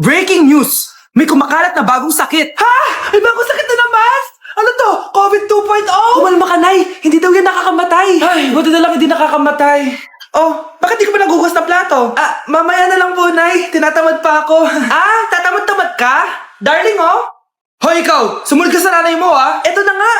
Breaking news! May kumakalat na bagong sakit! Ha? May bagong sakit na naman? Ano to? COVID 2.0? Kumalma ka, Nay! Hindi daw yan nakakamatay! Ay, buti na lang hindi nakakamatay. Oh, bakit di ka pa nagugas ng plato? Mamaya na lang po, Nay. Tinatamad pa ako. Tatamad-tamad ka? Darling, oh! Hoy, ikaw! Sumunod ka sa nanay mo, ah! Eto na nga!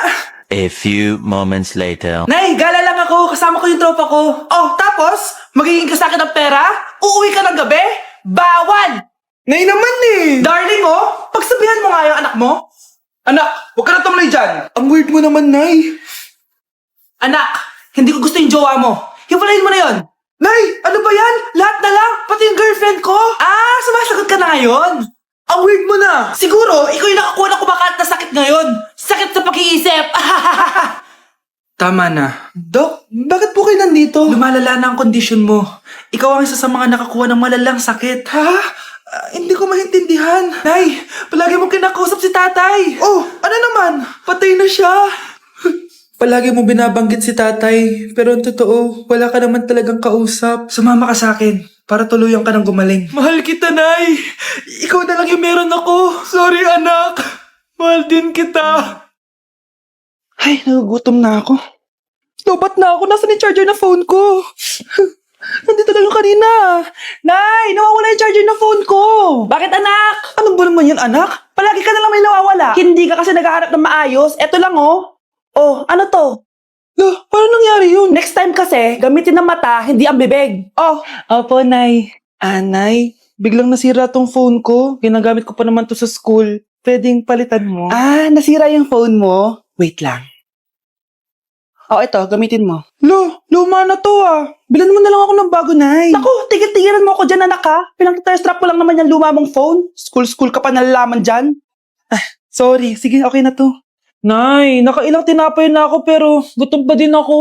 A few moments later. Nay, gala lang ako. Kasama ko yung tropa ko. Oh, tapos? Magiging ka sa akin ng pera? Uuwi ka ng gabi? Bawal! Nay naman eh! Darling, oh! Pagsabihan mo nga yung anak mo. Anak, huwag ka na tumulay dyan. Ang weird mo naman, Nay. Anak, hindi ko gusto yung jowa mo. Hiwalayin mo na yon. Nay, ano ba yan? Lahat na lang, pati yung girlfriend ko. Sumasagot ka na ngayon. Ang weird mo na. Siguro, ikaw yung nakakuha ng kumakalat na sakit ngayon. Sakit sa pag-iisip. Tama na. Dok, bakit po kayo nandito? Lumalala na ang kondisyon mo. Ikaw ang isa sa mga nakakuha ng malalang sakit. Ha? Hindi ko maintindihan. Nay, palagi mong kinakausap si tatay. Oh, ano naman? Patay na siya. Palagi mo binabanggit si tatay, pero ang totoo, wala ka naman talagang kausap. Sumama ka sa akin, para tuluyan ka ng gumaling. Mahal kita, Nay! Ikaw na lang yung meron ako. Sorry, anak. Mahal din kita. Ay, nagugutom na ako. Lobat na ako. Nasaan yung charger ng phone ko? Nandito lang yung kanina. Nay, nawawala yung charger ng phone ko. Bakit, anak? Ano ba naman yun, anak? Palagi ka na lang may nawawala. Hindi ka kasi naghahanap ng maayos. Eto lang, oh. Oh, ano to? Paano nangyari yun? Next time kasi, gamitin ng mata, hindi ang bibig. Oh. Opo, Nay. Nay, biglang nasira tong phone ko. Ginagamit ko pa naman to sa school. Pwedeng palitan mo? Nasira yung phone mo? Wait lang. Oh, ito, gamitin mo. Luma na to Bilan mo na lang ako ng bago, Nay. Naku, tigil-tigilan mo ako dyan, anak ha. Pinang-tire-strap ko lang naman yung luma mong phone. School ka pa nalalaman dyan. Sorry. Sige, okay na to. Nay, nakailang tinapay na ako pero gutom pa din ako.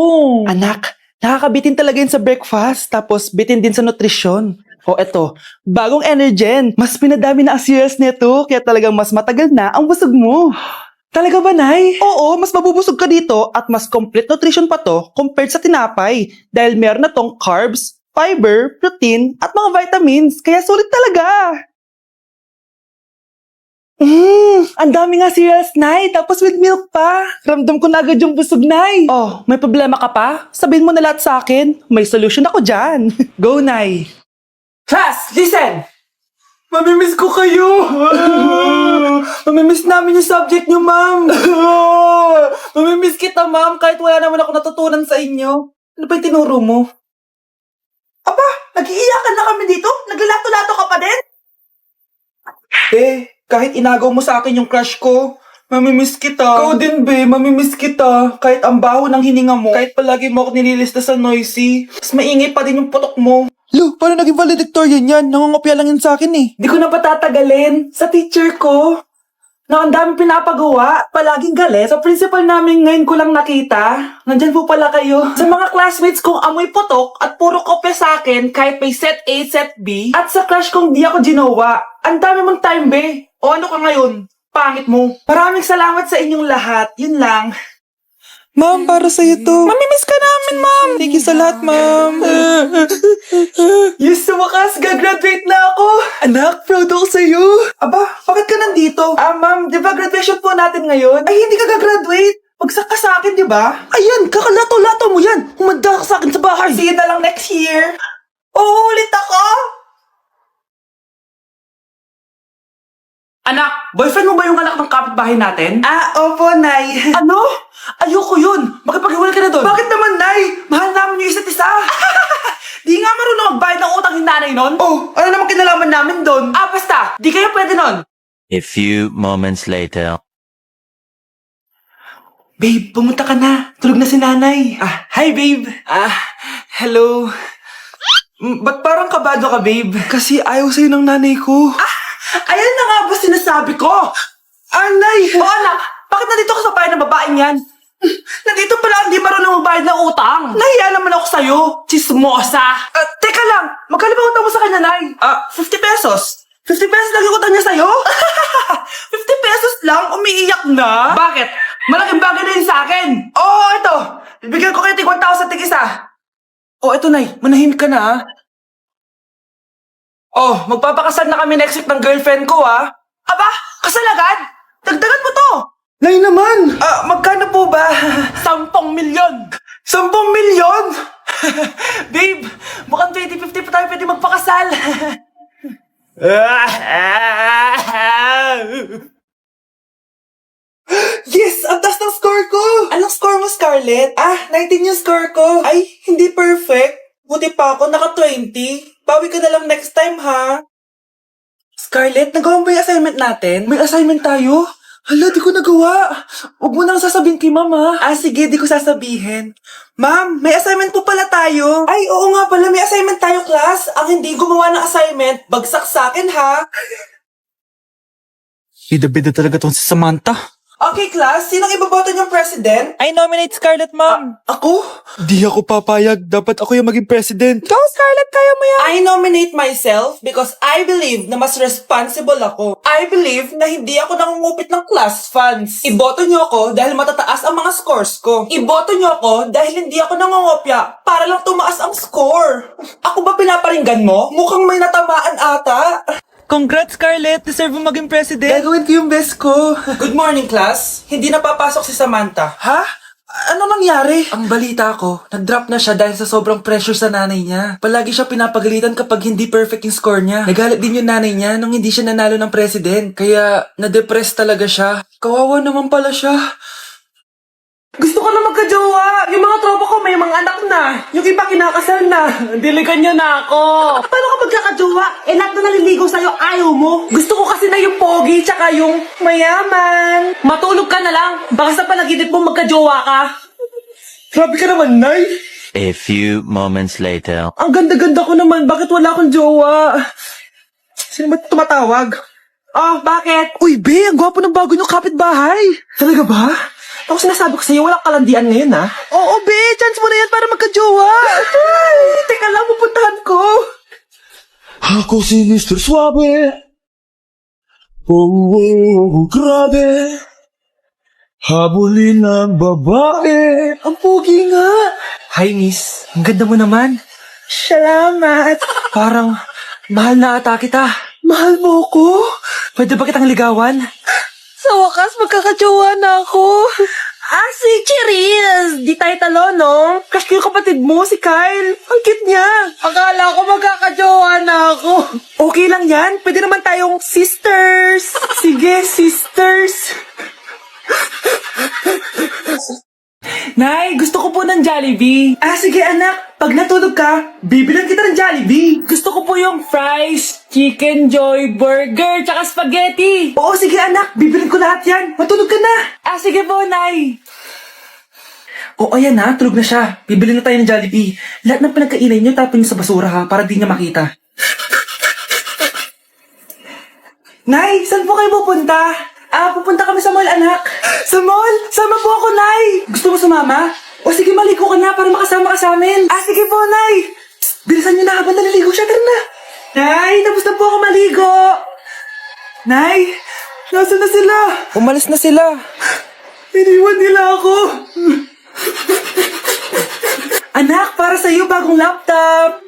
Anak, nakakabitin talaga yun sa breakfast tapos bitin din sa nutrisyon. O eto, bagong Energen. Mas pinadami na ang cereals nito kaya talagang mas matagal na ang busog mo. Talaga ba, Nay? Oo, mas mabubusog ka dito at mas complete nutrition pa to compared sa tinapay dahil meron na tong carbs, fiber, protein at mga vitamins kaya sulit talaga. Ang dami nga cereals, Nay. Tapos with milk pa. Ramdam ko na agad yung busog, Nay. Oh, may problema ka pa? Sabihin mo na lahat sa akin. May solution ako dyan. Go, Nay. Class, listen! Mamimiss ko kayo! Mamimiss namin yung subject niyo, ma'am. Mamimiss kita, ma'am, kahit wala naman ako natutunan sa inyo. Ano ba yung tinuro mo? Aba, nag-iiyakan na kami dito? Naglalato-lato ka pa din? Kahit inagaw mo sa akin yung crush ko, mamimiss kita. Ikaw din, mamimiss kita. Kahit ang baho ng hininga mo, kahit palagi mo ako nililista sa noisy, mas maingay pa din yung putok mo. Paano naging valedictorian yan? Nangungopia lang yun sa akin eh. Di ko na patatagalin. Sa teacher ko, na ang dami pinapagawa, palaging galit. Sa principal namin ngayon ko lang nakita, nandyan po pala kayo. Sa mga classmates kong amoy putok at puro kopya sa akin kahit may set A, set B. At sa crush kong di ako ginawa, ang dami mong time, be. O ano ka ngayon? Pangit mo. Maraming salamat sa inyong lahat. Yun lang. Ma'am, para sa'yo to. Mamimiss ka namin, ma'am. Thank you sa lahat, ma'am. Yes, sa wakas, gagraduate na ako. Anak, proud ako sa'yo. Aba, bakit ka nandito? Ma'am, di ba graduation po natin ngayon? Ay, hindi ka gagraduate. Pagsak ka sa akin, di ba? Ayan, kakalato-lato mo yan. Humanda ka sa akin sa bahay. See you na lang next year. Uulit ako. Anak, boyfriend mo ba yung anak ng kapitbahay natin? Opo, Nay. Ano? Ayoko yun. Makipag-iwalay ka na doon. Bakit naman, Nay? Mahal namin yung isa't isa. Di nga marunong magbayad ng utang yung nanay nun. Oh, ano naman kinalaman namin doon? Basta. Di kayo pwede nun. A few moments later. Babe, pumunta ka na. Tulog na si nanay. Hi, babe. Hello. Ba't parang kabado ka, babe? Kasi ayaw sa'yo ng nanay ko. Ayan na nga ba sinasabi ko? Nay! O anak, bakit nandito ka sa bahay ng babaeng yan? Nandito pala hindi marunong magbayad ng utang. Nahiya naman ako sa'yo, chismosa. Teka lang, magkano ba utang mo sa kanya, Nay? 50 pesos. 50 pesos lang yung utang niya sa'yo? 50 pesos lang? Umiiyak na? Bakit? Malaking bagay na yun sa akin. Oo, ito. Bibigyan ko kayo tig 1,000 tig isa. Ito, Nay. Manahimik ka na, Oh, magpapakasal na kami next week ng girlfriend ko, ah. Aba, kasal agad? Dagdagan mo to. Nay naman. Magkano po ba? 10 milyon. 10 milyon? Babe, mukhang 2050 pa tayo pwede magpakasal. Yes! Ang taas ng score ko! Anong score mo, Scarlett? 19 yung score ko. Ay, hindi perfect. Buti pa ako, naka 20. Bawi ka na lang next time, ha? Scarlett, nagawa mo ba yung assignment natin? May assignment tayo? Hala, di ko nagawa. Huwag mo nang sasabihin kay Ma'am, ha? Sige, di ko sasabihin. Ma'am, may assignment po pala tayo. Ay, oo nga pala, may assignment tayo, class. Ang hindi gumawa ng assignment, bagsak sa akin, ha? Bida-bida talaga tong si Samantha. Okay, class, sinong iboboto niyong president? I nominate Scarlett, ma'am. Ako? Di ako papayag. Dapat ako yung maging president. Go, Scarlett, kaya mo yan! I nominate myself because I believe na mas responsible ako. I believe na hindi ako nangungupit ng class funds. Iboto niyo ako dahil matataas ang mga scores ko. Iboto niyo ako dahil hindi ako nangungopya para lang tumaas ang score. Ako ba pinaparinggan mo? Mukhang may natamaan ata. Congrats, Scarlett. Deserve mo maging president. Gagawin ko yung best ko. Good morning, class. Hindi napapasok si Samantha. Ha? Ano nangyari? Ang balita ko, nag-drop na siya dahil sa sobrang pressure sa nanay niya. Palagi siya pinapagalitan kapag hindi perfect yung score niya. Nagalit din yung nanay niya nung hindi siya nanalo ng president. Kaya, na-depress talaga siya. Kawawa naman pala siya. Gusto ko na magka-jowa. Yung mga tropa ko may mga anak na. Yung iba kinakasal na. Diligan niyo na ako. Paano ka magkaka-jowa? Lahat na naliligaw sa'yo, ayaw mo. Gusto ko kasi na yung pogi tsaka yung mayaman. Matulog ka na lang. Baka sa panaginip mo magka-jowa ka. Grabe ka naman, Nay. A few moments later. Ang ganda-ganda ko naman. Bakit wala akong jowa? Sino ba tumatawag? Oh, bakit? Uy, Be, ang gwapo ng bago niyong kapitbahay. Talaga ba? Ako sinasabi ko sa'yo, walang kalandian ngayon, ha? Oo, Be, chance mo na yan para magka-jowa. Ay, teka lang, pupuntahan ko. Ako si Mr. Suave. Oh, grabe. Habulin ng babae. Ang pogi nga. Hi, miss. Ang ganda mo naman. Salamat. Parang mahal na ata kita. Mahal mo ko? Pwede ba kitang ligawan? Sa wakas, magkakajowa na ako. Si Cherise! Di tayo talo, no? Crush ko yung kapatid mo, si Kyle. Ang cute niya. Akala ko magkakajowa na ako. Okay lang yan. Pwede naman tayong sisters. Sige, sisters. Nay, gusto ko po ng Jollibee. Sige anak, pag natulog ka, bibilan kita ng Jollibee. Gusto ko po yung fries, chicken joy, burger, tsaka spaghetti. Oo, sige anak, bibilan ko lahat yan. Matulog ka na. Sige po, Nay. Oo, ayan na, tulog na siya. Bibilin na tayo ng Jollibee. Lahat ng pinagkainan niyo, tapon niyo sa basura ha, para di niya makita. Nay, saan po kayo pupunta? Pupunta kami sa mall, anak. Sa mall? Sama po ako, Nay. Gusto mo sumama? O sige, maligo ka na para makasama ka sa amin. Sige po, Nay. Bilisan niyo na habang naliligo siya. Tara na. Nay, tapos na po ako maligo. Nay, nasaan na sila? Umalis na sila. Iniwan nila ako. Anak, para sa'yo bagong laptop.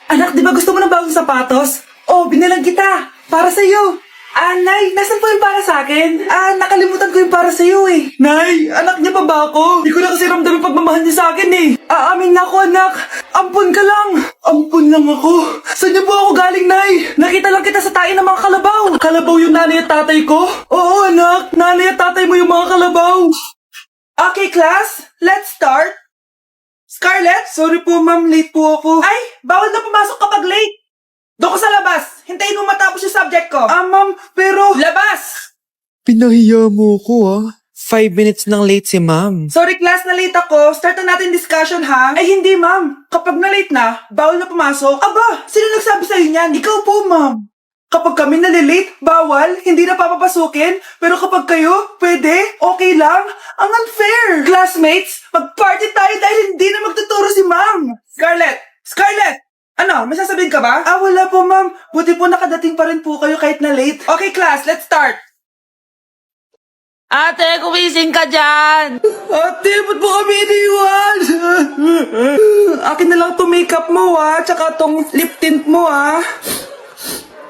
Anak, di ba gusto mo ng bagong sapatos? Binalang kita. Para sa'yo. Nay, nasan po yung para sa akin? Nakalimutan ko yung para sa'yo eh. Nay, anak niya pa ba ako? Di ko na kasi ramdam yung pagmamahal niya sa akin eh. Aamin na ako, anak. Ampun ka lang. Ampun lang ako. Saan niyo po ako galing, Nay? Nakita lang kita sa tayo ng mga kalabaw. Kalabaw yung nanay at tatay ko? Oo, anak. Nanay at tatay mo yung mga kalabaw. Okay, class. Let's start. Scarlett? Sorry po, ma'am. Late po ako. Ay, bawal na pumasok kapag late. Doon ko sa labas. Hintayin mo matapos yung subject ko. Ma'am, pero... Labas! Pinahiya mo ko, 5 minutes nang late si ma'am. Sorry class, na late ako. Start na natin discussion, ha? Ay, hindi, ma'am. Kapag na late na, bawal na pumasok. Aba, sino nagsabi sa'yo niyan? Ikaw po, ma'am. Kapag kami nalilate, bawal, hindi na papapasukin. Pero kapag kayo, pwede, okay lang. Ang unfair. Classmates, mag-party tayo dahil hindi na magtuturo si ma'am. Scarlett! Scarlett! Ano, may sasabihin ka ba? Wala po, ma'am. Buti po nakadating pa rin po kayo kahit na late. Okay, class, let's start. Ate, kumising ka dyan! Ate, ba't mo kami iniwan? Akin na lang to makeup mo, tsaka tong lip tint mo,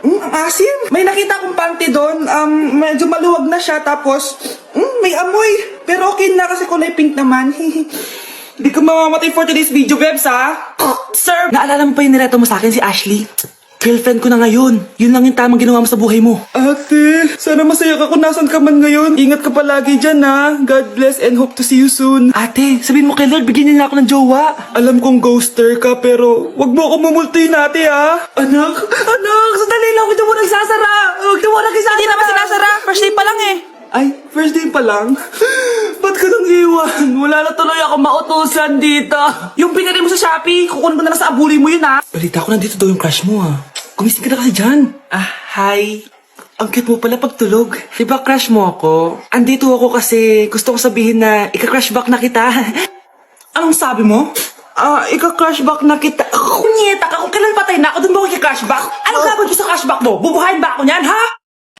Ang asim. May nakita akong panty doon. Medyo maluwag na siya. Tapos, may amoy. Pero okay na kasi kulay pink naman. Hindi ka mamamatay for today's video, Bebs, ha? Sir! Naalala mo pa yung nireto mo sa akin si Ashley? Girlfriend ko na ngayon. Yun lang yung tamang ginawa mo sa buhay mo. Ate, sana masaya ka kung nasan ka man ngayon. Ingat ka palagi dyan, ha? God bless and hope to see you soon. Ate, sabihin mo kay Lord, bigyan niya na ako ng jowa. Alam kong ghoster ka, pero wag mo ako mamultuin, ate, ha? Anak, sandali lang. Huwag na mo nagsasara. Huwag na mo nagsasara. Hindi naman sinasara. First day pa lang, eh. Ay, first day pa lang? Ba't ka nang iwan? Wala na tuloy ako mautusan dito. Yung pinari mo sa Shopee, kukunin ko na lang sa abuli mo yun, ha? Balita ko nandito daw yung crush mo, ha? Gumising ka na kasi dyan. Hi. Ang cute mo pala pagtulog. Diba crush mo ako? Andito ako kasi gusto ko sabihin na ika-crush back na kita. Anong sabi mo? Ika-crush back na kita. Kunyeta ka, kung kailan patay na ako, dun ba ako ika-crush back? Anong gagawin ko sa crush back mo? Bubuhayin ba ako niyan, ha?